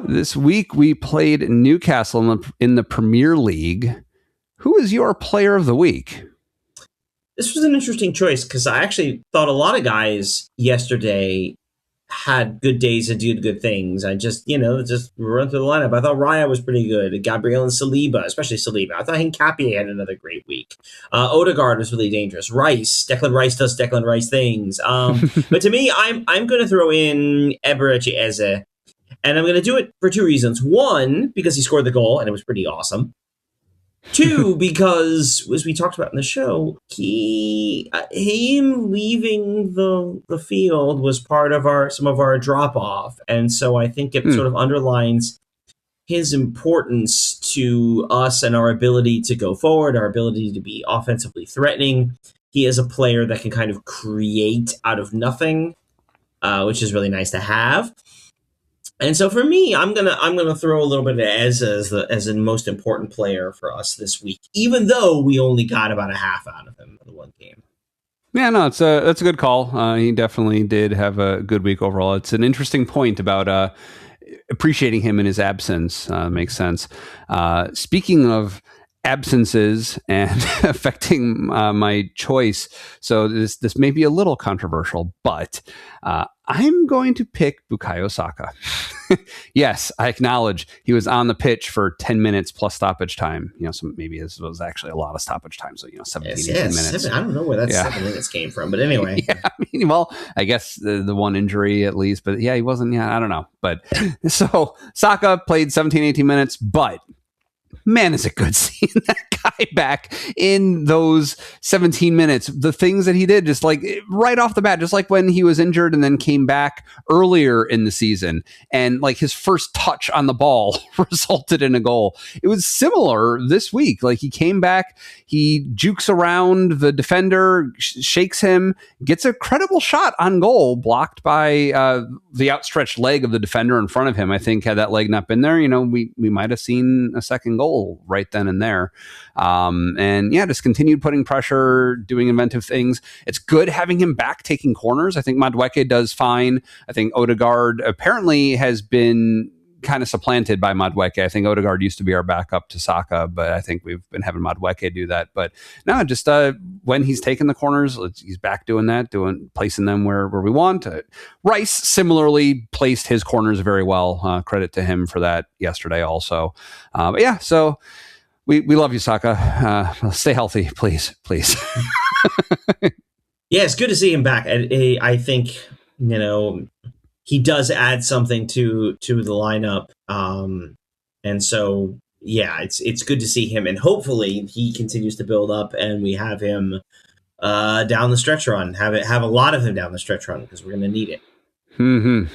This week we played Newcastle in the Premier League. Who is your player of the week? This was an interesting choice because I actually thought a lot of guys yesterday had good days and did good things. I just run through the lineup. I thought Raya was pretty good. Gabriel and Saliba, especially Saliba. I thought Hincapié had another great week. Odegaard was really dangerous. Declan Rice does Declan Rice things. But to me, I'm going to throw in Eberechi Eze. And I'm going to do it for two reasons. One, because he scored the goal and it was pretty awesome. Two, because as we talked about in the show, him leaving the field was part of some of our drop off, and so I think it sort of underlines his importance to us and our ability to go forward, our ability to be offensively threatening. He is a player that can kind of create out of nothing, which is really nice to have. And so for me, I'm gonna throw a little bit of Eze as the most important player for us this week, even though we only got about a half out of him in the one game. Yeah, no, that's a good call. He definitely did have a good week overall. It's an interesting point about appreciating him in his absence. Makes sense. Speaking of absences and affecting my choice, so this may be a little controversial, but I'm going to pick Bukayo Saka. Yes, I acknowledge he was on the pitch for 10 minutes plus stoppage time. So maybe it was actually a lot of stoppage time. So 17, 18 minutes. I don't know where that 7 minutes came from, but anyway. I guess the one injury at least, but he wasn't. I don't know. But so Saka played 17, 18 minutes, but man, is it good seeing that guy back in those 17 minutes. The things that he did, just like right off the bat, just like when he was injured and then came back earlier in the season, and like his first touch on the ball resulted in a goal. It was similar this week. Like he came back, he jukes around the defender, shakes him, gets a credible shot on goal, blocked by the outstretched leg of the defender in front of him. I think had that leg not been there, we might have seen a second goal right then and there. Just continued putting pressure, doing inventive things. It's good having him back taking corners. I think Madueke does fine. I think Odegaard apparently has been kind of supplanted by Madueke. I think Odegaard used to be our backup to Saka, but I think we've been having Madueke do that. But no, just when he's taking the corners, he's back doing that, placing them where we want. Rice similarly placed his corners very well. Credit to him for that yesterday also. So we love you, Saka. Stay healthy, please. Yeah, it's good to see him back. I think, he does add something to the lineup. And so, it's good to see him. And hopefully he continues to build up and we have him down the stretch run. Have a lot of him down the stretch run because we're going to need it. Mm-hmm.